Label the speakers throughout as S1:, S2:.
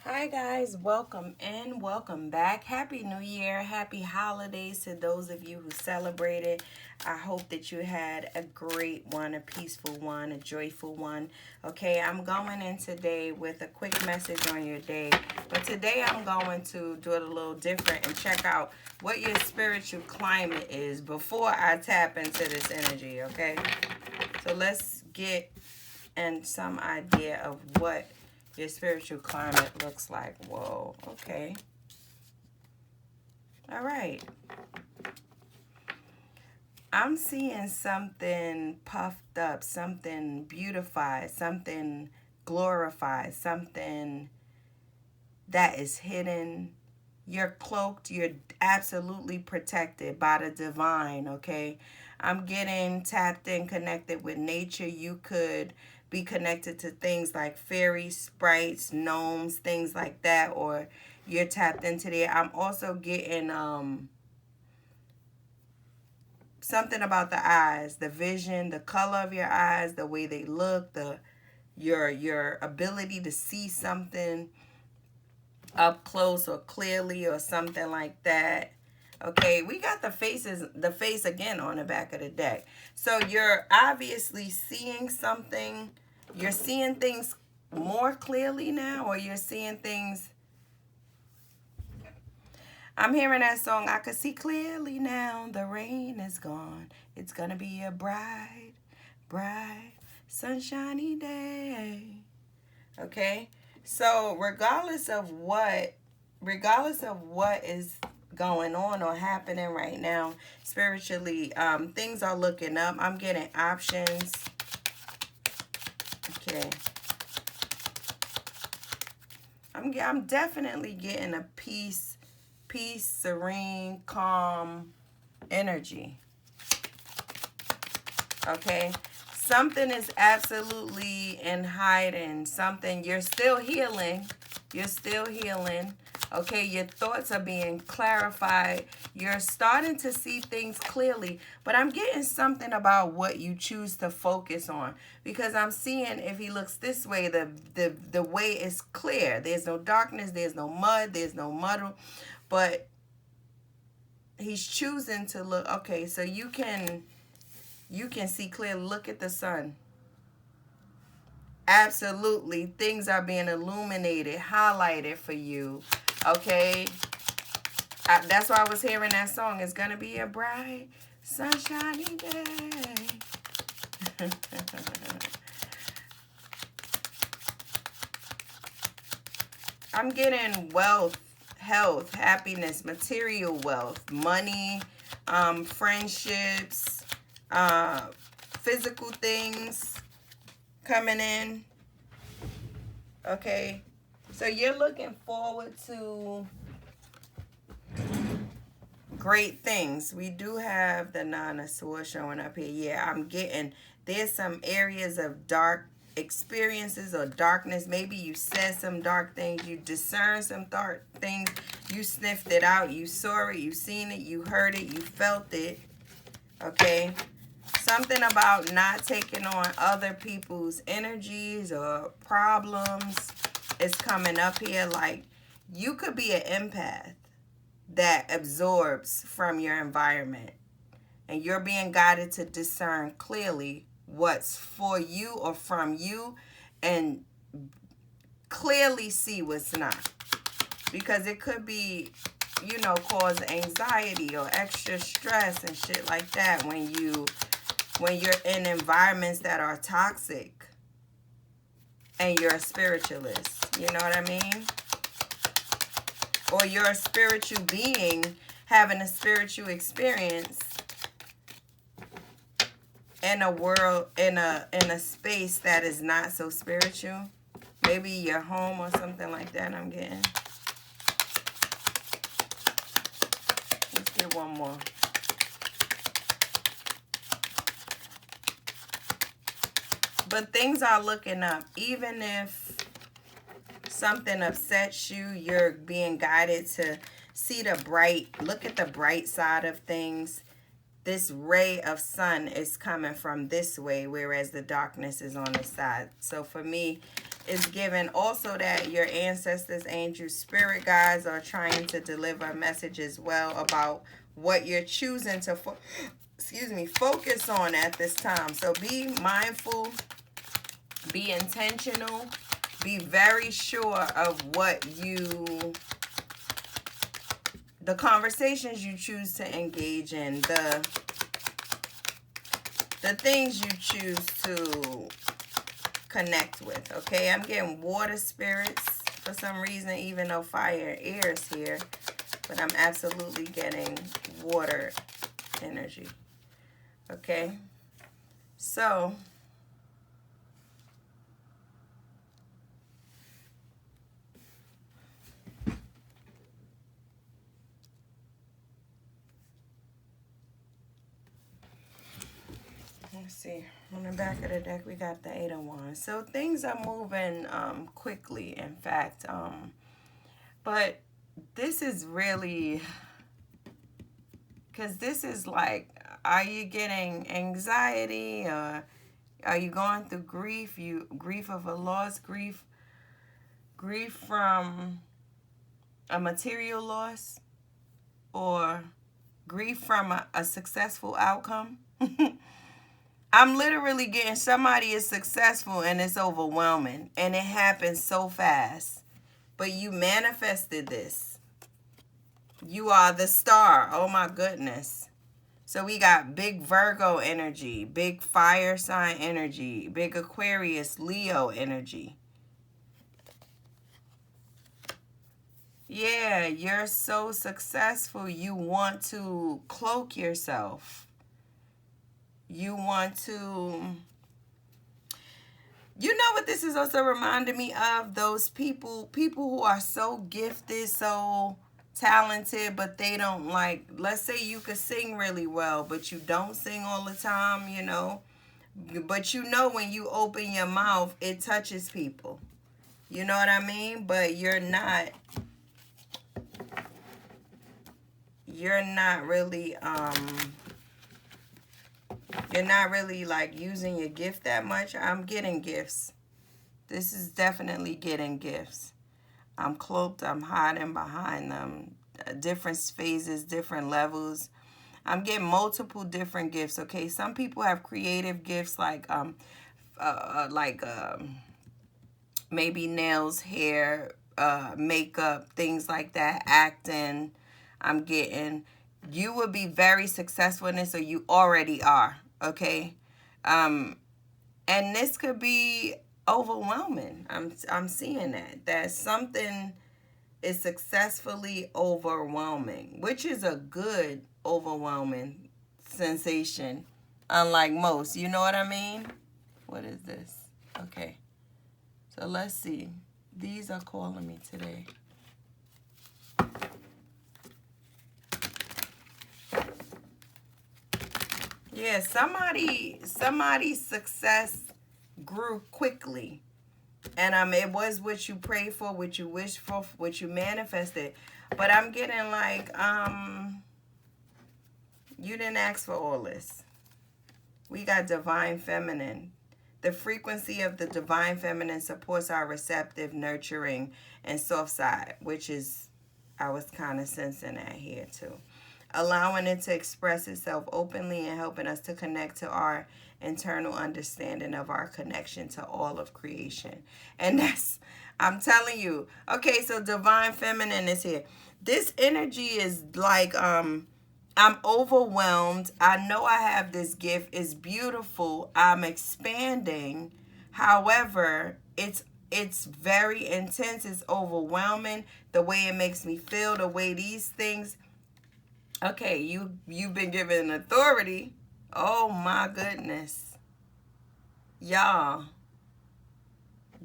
S1: Hi guys, welcome and welcome back. Happy New Year, happy holidays to those of you who celebrated. I hope that you had a great one, a peaceful one, a joyful one. Okay, I'm going in today with a quick message on your day. But today I'm going to do it a little different and check out what your spiritual climate is before I tap into this energy, okay? So let's get in some idea of what your spiritual climate looks like. Whoa, okay. All right. I'm seeing something puffed up, something beautified, something glorified, something that is hidden. You're cloaked, you're absolutely protected by the divine, okay? I'm getting tapped in, connected with nature. You could be connected to things like fairies, sprites, gnomes, things like that, or you're tapped into there. I'm also getting something about the eyes, the vision, the color of your eyes, the way they look, your ability to see something up close or clearly or something like that. Okay, we got the face again on the back of the deck. So you're obviously seeing something. You're seeing things more clearly now, or you're seeing things. I'm hearing that song. I could see clearly now. The rain is gone. It's gonna be a bright, bright, sunshiny day. Okay? So regardless of what is going on or happening right now spiritually, things are looking up. I'm getting options. Okay. I'm definitely getting a peace, serene, calm energy. Okay. Something is absolutely in hiding. Something you're still healing. You're still healing. Okay, your thoughts are being clarified. You're starting to see things clearly. But I'm getting something about what you choose to focus on. Because I'm seeing if he looks this way, the way is clear. There's no darkness, there's no mud, there's no muddle. But he's choosing to look. Okay, so you can see clearly. Look at the sun. Absolutely. Things are being illuminated, highlighted for you. Okay. That's why I was hearing that song. It's going to be a bright, sunshiny day. I'm getting wealth, health, happiness, material wealth, money, friendships, physical things coming in. Okay. So you're looking forward to great things. We do have the Nine of Swords showing up here. Yeah, I'm getting there's some areas of dark experiences or darkness. Maybe you said some dark things, you discerned some dark things, you sniffed it out, you saw it, you seen it, you heard it, you felt it. Okay. Something about not taking on other people's energies or problems is coming up here. Like you could be an empath that absorbs from your environment, and you're being guided to discern clearly what's for you or from you, and clearly see what's not, because it could be, cause anxiety or extra stress and shit like that when you're in environments that are toxic and you're a spiritualist. You know what I mean? Or you're a spiritual being having a spiritual experience in a world, in a space that is not so spiritual. Maybe your home or something like that. I'm getting. Let's get one more. But things are looking up. Even if something upsets you, you're being guided to see look at the bright side of things. This ray of sun is coming from this way, whereas the darkness is on this side. So for me, is given also that your ancestors, angels, spirit guides are trying to deliver a message as well about what you're choosing to focus on at this time. So be mindful, be intentional, be very sure of the conversations you choose to engage in, the things you choose to connect with. Okay, I'm getting water spirits for some reason, even though fire and air is here, but I'm absolutely getting water energy. Okay, so let's see. On the back of the deck, we got the Eight of Wands. So things are moving quickly, in fact. But this is really, because this is like, are you getting anxiety? Or are you going through grief? Grief of a loss, grief from a material loss, or grief from a successful outcome? I'm literally getting somebody is successful and it's overwhelming and it happens so fast. But you manifested this. You are the star. Oh my goodness. So we got big Virgo energy, big fire sign energy, big Aquarius, Leo energy. Yeah, you're so successful. You want to cloak yourself. You want to... You know what this is also reminding me of? Those people who are so gifted, so talented, but they don't like... Let's say you could sing really well, but you don't sing all the time, you know. But you know when you open your mouth, it touches people. You know what I mean? But you're not really you're not really like using your gift that much. I'm getting gifts. This is definitely getting gifts. I'm cloaked, I'm hiding behind them. Different phases, different levels. I'm getting multiple different gifts. Okay, some people have creative gifts like maybe nails, hair, makeup, things like that, acting. I'm getting, you will be very successful in this, or you already are, okay? And this could be overwhelming. I'm seeing that something is successfully overwhelming, which is a good overwhelming sensation, unlike most. You know what I mean? What is this? Okay. So let's see. These are calling me today. Yeah, somebody's success grew quickly. And it was what you prayed for, what you wished for, what you manifested. But I'm getting like, you didn't ask for all this. We got divine feminine. The frequency of the divine feminine supports our receptive, nurturing, and soft side, which is, I was kind of sensing that here too. Allowing it to express itself openly and helping us to connect to our internal understanding of our connection to all of creation. And that's, I'm telling you. Okay, so divine feminine is here. This energy is like, I'm overwhelmed. I know I have this gift. It's beautiful. I'm expanding. However, it's very intense. It's overwhelming. The way it makes me feel, the way these things. Okay, you've been given authority. Oh my goodness. Y'all.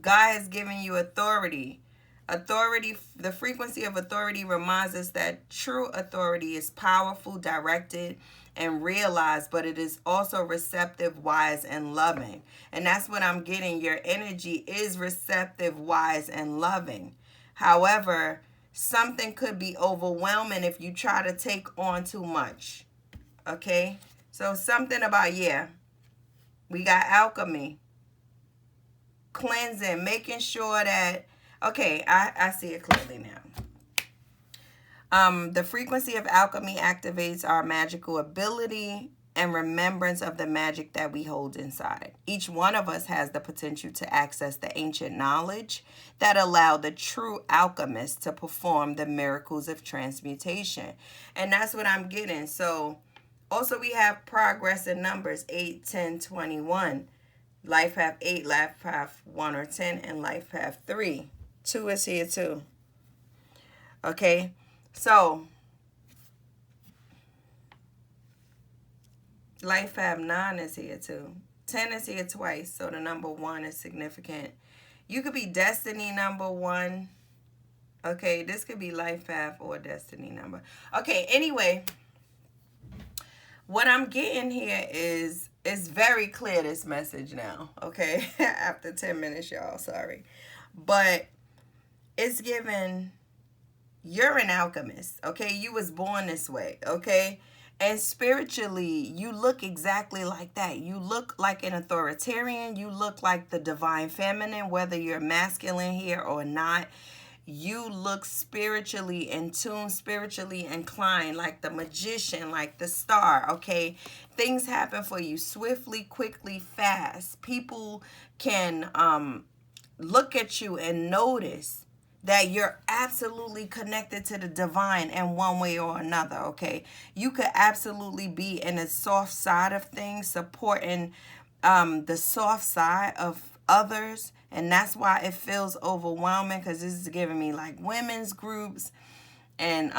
S1: God has given you authority. Authority, the frequency of authority reminds us that true authority is powerful, directed, and realized, but it is also receptive, wise, and loving. And that's what I'm getting. Your energy is receptive, wise, and loving. However, something could be overwhelming if you try to take on too much. Okay? So something about, yeah, we got alchemy. cleansing, making sure that, okay, I see it clearly now. The frequency of alchemy activates our magical ability and remembrance of the magic that we hold inside. Each one of us has the potential to access the ancient knowledge that allowed the true alchemist to perform the miracles of transmutation. And that's what I'm getting. So also we have progress in numbers 8, 10, 21. Life path 8, life path 1 or 10, and life path 3. 2 is here too. Okay. So, life path 9 is here too. 10 is here twice, so the number 1 is significant. You could be destiny number 1. Okay, this could be life path or destiny number. Okay, anyway, what I'm getting here is, it's very clear, this message now. Okay, after 10 minutes, y'all, sorry. But it's given... You're an alchemist, okay? You was born this way, okay? And spiritually, you look exactly like that. You look like an authoritarian. You look like the divine feminine, whether you're masculine here or not. You look spiritually in tune, spiritually inclined, like the magician, like the star, okay? Things happen for you swiftly, quickly, fast. People can look at you and notice that you're absolutely connected to the divine in one way or another, okay? You could absolutely be in the soft side of things, supporting the soft side of others, and that's why it feels overwhelming, because this is giving me like women's groups and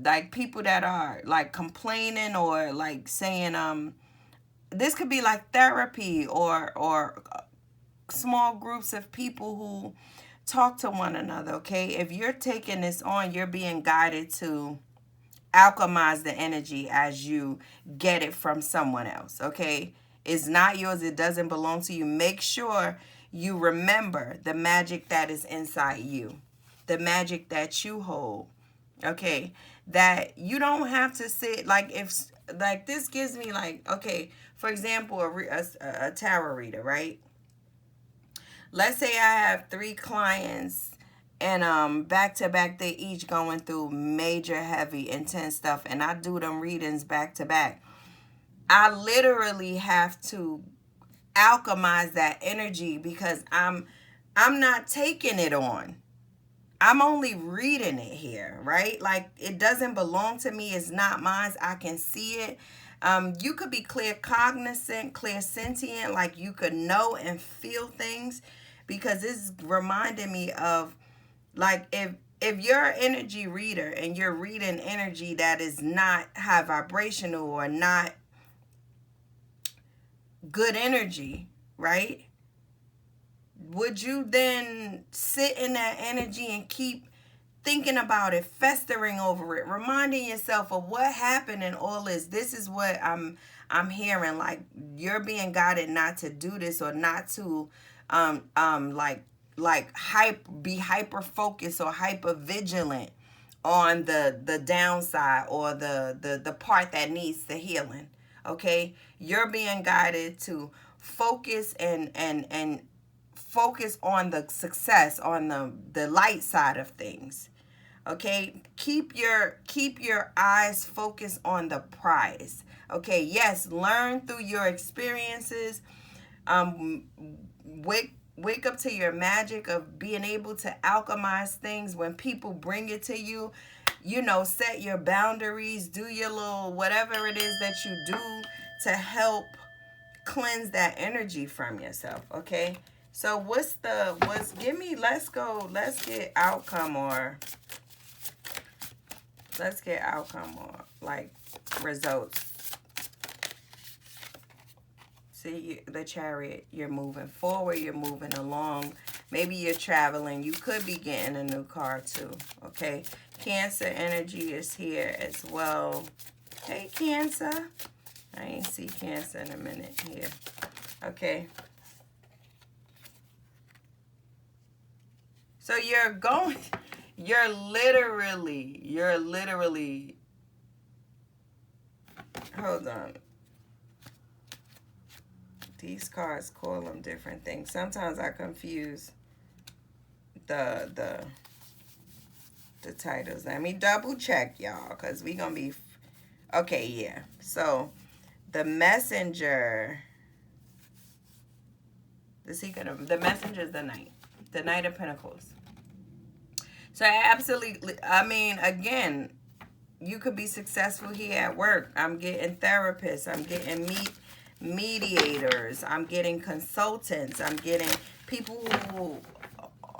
S1: like people that are like complaining or like saying this could be like therapy or small groups of people who talk to one another, okay? If you're taking this on, you're being guided to alchemize the energy as you get it from someone else, okay? It's not yours. It doesn't belong to you. Make sure you remember the magic that is inside you, the magic that you hold, okay? That you don't have to sit, like if, like this gives me like, okay, for example, a tarot reader, right? Let's say I have 3 clients and back to back, they each going through major, heavy, intense stuff, and I do them readings back to back. I literally have to alchemize that energy because I'm not taking it on. I'm only reading it here, right? Like, it doesn't belong to me. It's not mine. I can see it. You could be clear cognizant, clear sentient, like you could know and feel things, because it's reminding me of, like, if you're an energy reader and you're reading energy that is not high vibrational or not good energy, right? Would you then sit in that energy and keep thinking about it, festering over it, reminding yourself of what happened in all this? This is what I'm hearing. Like, you're being guided not to do this, or not to be hyper focused or hyper vigilant on the downside or the part that needs the healing. Okay, you're being guided to focus and focus on the success, on the light side of things. Okay, keep your eyes focused on the prize. Okay, yes, learn through your experiences. Wake up to your magic of being able to alchemize things when people bring it to you. You know, set your boundaries, do your little whatever it is that you do to help cleanse that energy from yourself. Okay, so let's get outcome, or like results. See, the Chariot, you're moving forward, you're moving along. Maybe you're traveling. You could be getting a new car too, okay? Cancer energy is here as well. Hey, Cancer. I ain't see Cancer in a minute here. Okay. So you're literally, hold on. These cards call them different things. Sometimes I confuse the titles. Let me double check, y'all, because we gonna be okay. Yeah. So the messenger. The messenger is the Knight of Pentacles. So absolutely, I mean, again, you could be successful here at work. I'm getting therapists. I'm getting mediators. I'm getting consultants. I'm getting people who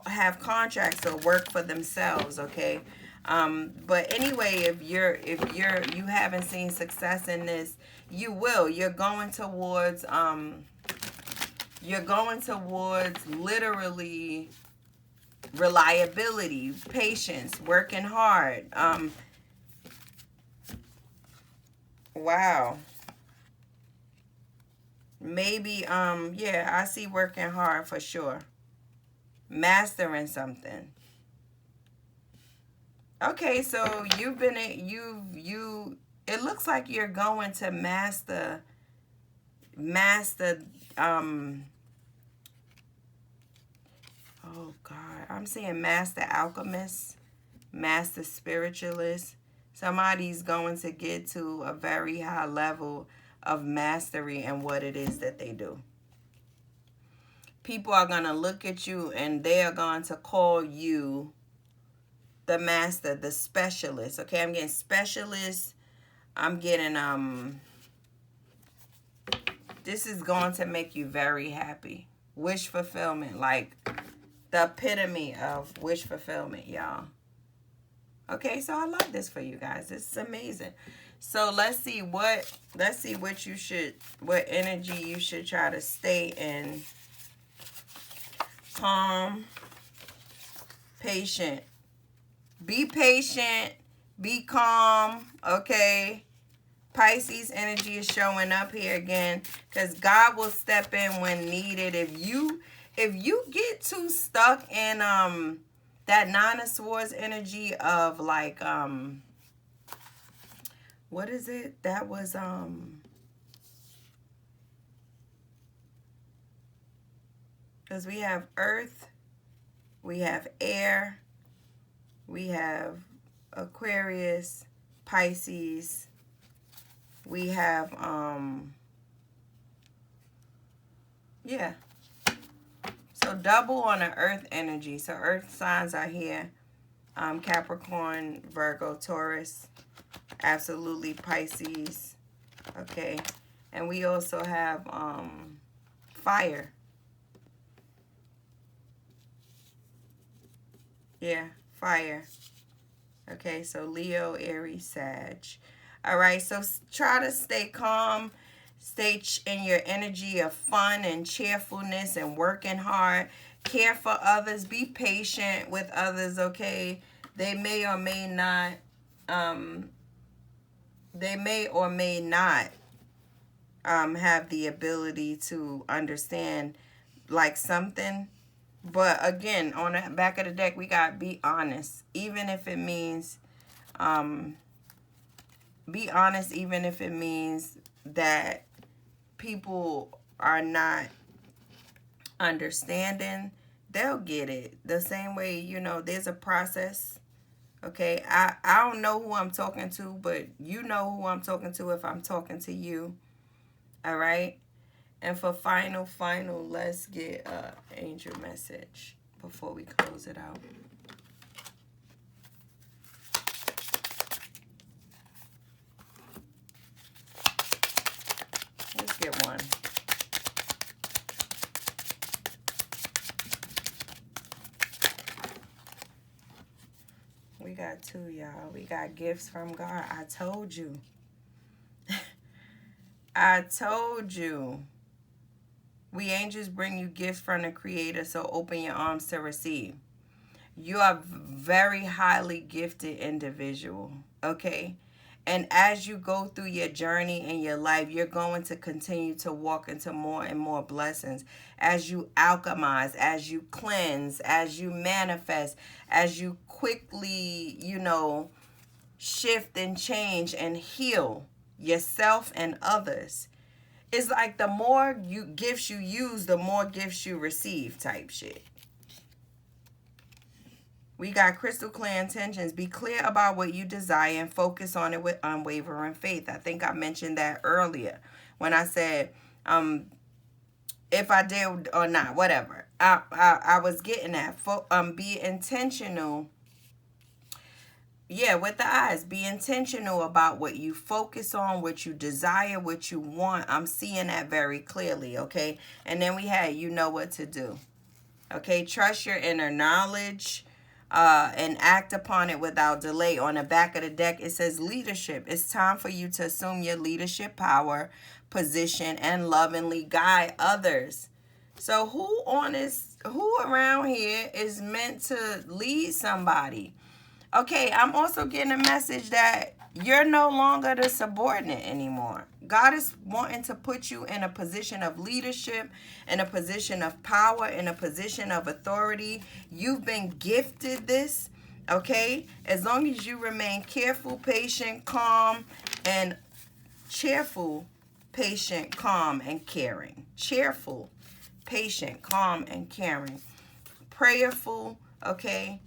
S1: have contracts or work for themselves. Okay. But anyway, if you haven't seen success in this, you will. You're going towards literally reliability, patience, working hard. Wow. Maybe yeah, I see working hard for sure. Mastering something. Okay, so you've been it looks like you're going to master oh God, I'm seeing master alchemist, master spiritualist. Somebody's going to get to a very high level of mastery in what it is that they do. People are going to look at you and they are going to call you the master, the specialist. Okay, I'm getting specialist. I'm getting this is going to make you very happy. Wish fulfillment, like the epitome of wish fulfillment, y'all. Okay, so I love this for you guys. It's amazing. So let's see what energy you should try to stay in. Calm, patient. Be patient, be calm, okay? Pisces energy is showing up here again because God will step in when needed. If you get too stuck in that Nine of Swords energy of like what is it? That was because we have earth, we have air, we have Aquarius, Pisces, we have yeah. So double on the earth energy. So earth signs are here. Capricorn, Virgo, Taurus, absolutely Pisces. Okay. And we also have fire. Yeah, fire. Okay, so Leo, Aries, Sag. All right, so try to stay calm. Stay in your energy of fun and cheerfulness and working hard. Care for others. Be patient with others, okay? They may or may not have the ability to understand like something. But again, on the back of the deck, we got be honest. Even if it means be honest, even if it means that people are not understanding, they'll get it. The same way, you know, there's a process. Okay, I don't know who I'm talking to, but you know who I'm talking to if I'm talking to you. All right. And for final, let's get an angel message before we close it out. Let's get one. We got two, y'all. We got gifts from God. I told you. I told you. We angels bring you gifts from the Creator, so open your arms to receive. You are a very highly gifted individual, okay? And as you go through your journey in your life, you're going to continue to walk into more and more blessings. As you alchemize, as you cleanse, as you manifest, as you quickly, you know, shift and change and heal yourself and others. It's like the more gifts you use, the more gifts you receive type shit. We got crystal clear intentions. Be clear about what you desire and focus on it with unwavering faith. I think I mentioned that earlier when I said, if I did or not, whatever. I was getting at. Be intentional. Yeah, with the eyes. Be intentional about what you focus on, what you desire, what you want. I'm seeing that very clearly, okay? And then we had, you know what to do. Okay, trust your inner knowledge and act upon it without delay. On the back of the deck, it says leadership. It's time for you to assume your leadership power, position, and lovingly guide others. So who around here is meant to lead somebody? Okay, I'm also getting a message that you're no longer the subordinate anymore. God is wanting to put you in a position of leadership, in a position of power, in a position of authority. You've been gifted this, okay? As long as you remain careful, patient, calm, and cheerful, patient, calm, and caring. Cheerful, patient, calm, and caring. Prayerful, okay?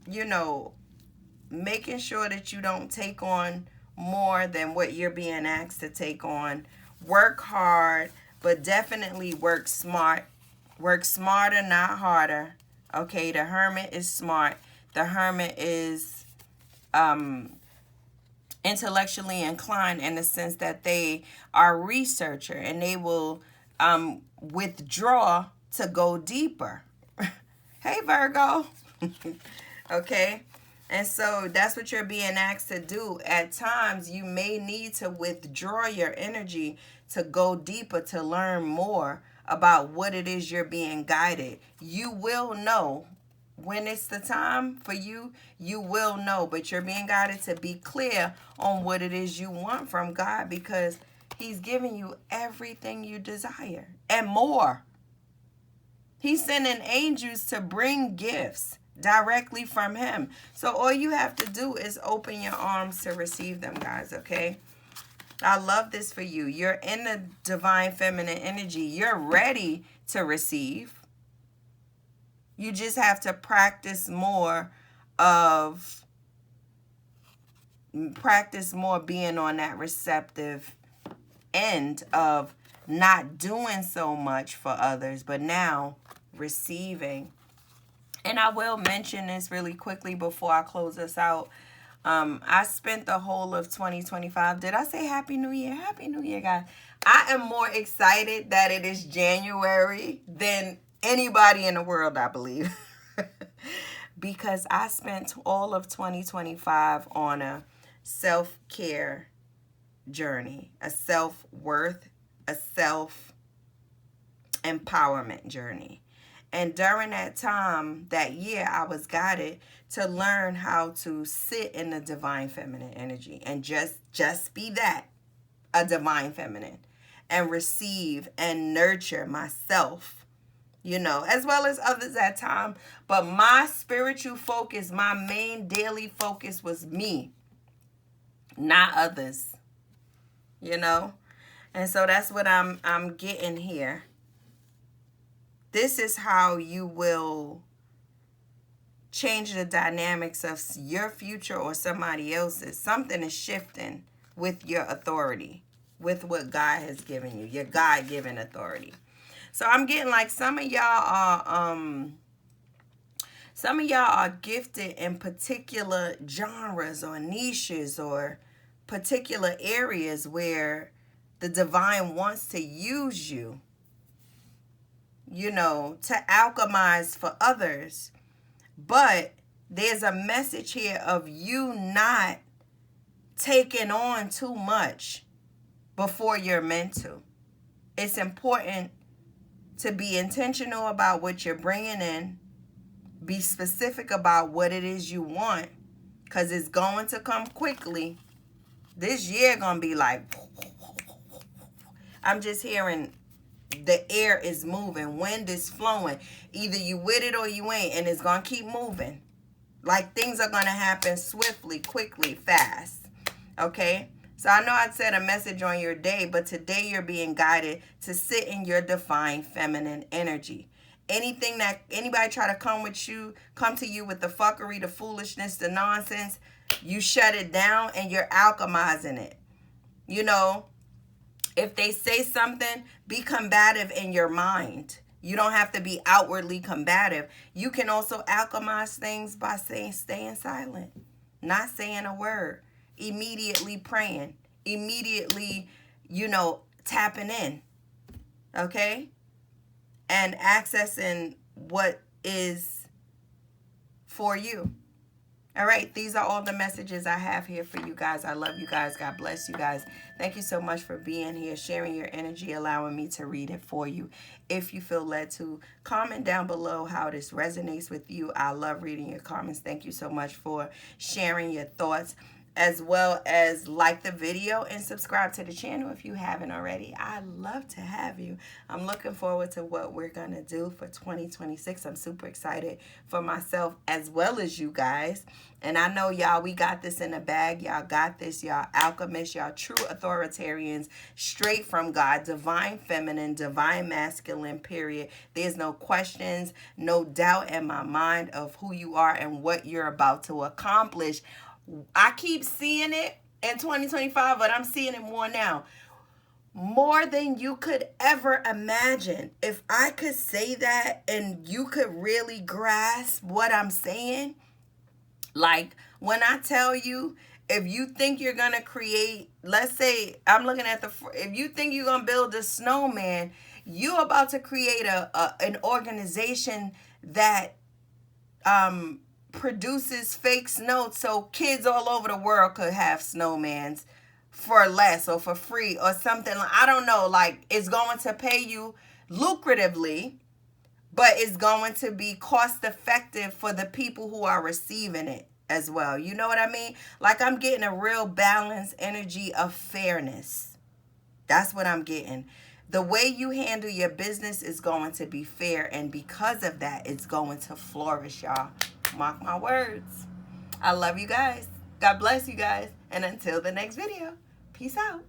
S1: You know, making sure that you don't take on more than what you're being asked to take on. Work hard, but definitely work smart. Work smarter, not harder. Okay, the hermit is smart. The hermit is intellectually inclined in the sense that they are a researcher and they will withdraw to go deeper. Hey, Virgo. Okay, and so that's what you're being asked to do. At times, you may need to withdraw your energy to go deeper, to learn more about what it is you're being guided. You will know when it's the time for you. You will know, but you're being guided to be clear on what it is you want from God, because He's giving you everything you desire and more. He's sending angels to bring gifts directly from Him. So all you have to do is open your arms to receive them, guys, okay? I love this for you. You're in the divine feminine energy. You're ready to receive. You just have to practice more being on that receptive end of not doing so much for others, but now receiving. And I will mention this really quickly before I close this out. I spent the whole of 2025. Did I say Happy New Year? Happy New Year, guys. I am more excited that it is January than anybody in the world, I believe. Because I spent all of 2025 on a self-care journey, a self-worth, a self-empowerment journey. And during that time, that year, I was guided to learn how to sit in the divine feminine energy and just be that, a divine feminine, and receive and nurture myself, you know, as well as others at time. But my spiritual focus, my main daily focus was me, not others, you know. And so that's what I'm getting here. This is how you will change the dynamics of your future or somebody else's. Something is shifting with your authority, with what God has given you, your God-given authority. So I'm getting like some of y'all are gifted in particular genres or niches or particular areas where the divine wants to use you, you know, to alchemize for others. But there's a message here of you not taking on too much before you're meant to. It's important to be intentional about what you're bringing in. Be specific about what it is you want, because it's going to come quickly. This year going to be like, I'm just hearing the air is moving, wind is flowing. Either you with it or you ain't, and it's going to keep moving. Like things are going to happen swiftly, quickly, fast. Okay? So I know I said a message on your day, but today you're being guided to sit in your divine feminine energy. Anything that anybody try to come to you with the fuckery, the foolishness, the nonsense, you shut it down and you're alchemizing it. You know, if they say something, be combative in your mind. You don't have to be outwardly combative. You can also alchemize things by staying silent, not saying a word, immediately praying, immediately, tapping in, okay? And accessing what is for you. All right, these are all the messages I have here for you guys. I love you guys. God bless you guys. Thank you so much for being here, sharing your energy, allowing me to read it for you. If you feel led to, comment down below how this resonates with you. I love reading your comments. Thank you so much for sharing your thoughts, as well as like the video and subscribe to the channel if you haven't already. I'd love to have you. I'm looking forward to what we're going to do for 2026. I'm super excited for myself as well as you guys. And I know y'all, we got this in the bag. Y'all got this. Y'all alchemists, y'all true authoritarians, straight from God, divine feminine, divine masculine, period. There's no questions, no doubt in my mind of who you are and what you're about to accomplish. I keep seeing it in 2025, but I'm seeing it more now. More than you could ever imagine. If I could say that and you could really grasp what I'm saying, like when I tell you, if you think you're going to create, let's say, I'm looking at if you think you're going to build a snowman, you're about to create an organization that, produces fake snow so kids all over the world could have snowmans for less or for free or something. I don't know, like it's going to pay you lucratively, but it's going to be cost effective for the people who are receiving it as well. You know what I mean? Like I'm getting a real balanced energy of fairness. That's what I'm getting. The way you handle your business is going to be fair, and because of that, it's going to flourish, y'all. Mark my words. I love you guys. God bless you guys. And until the next video, peace out.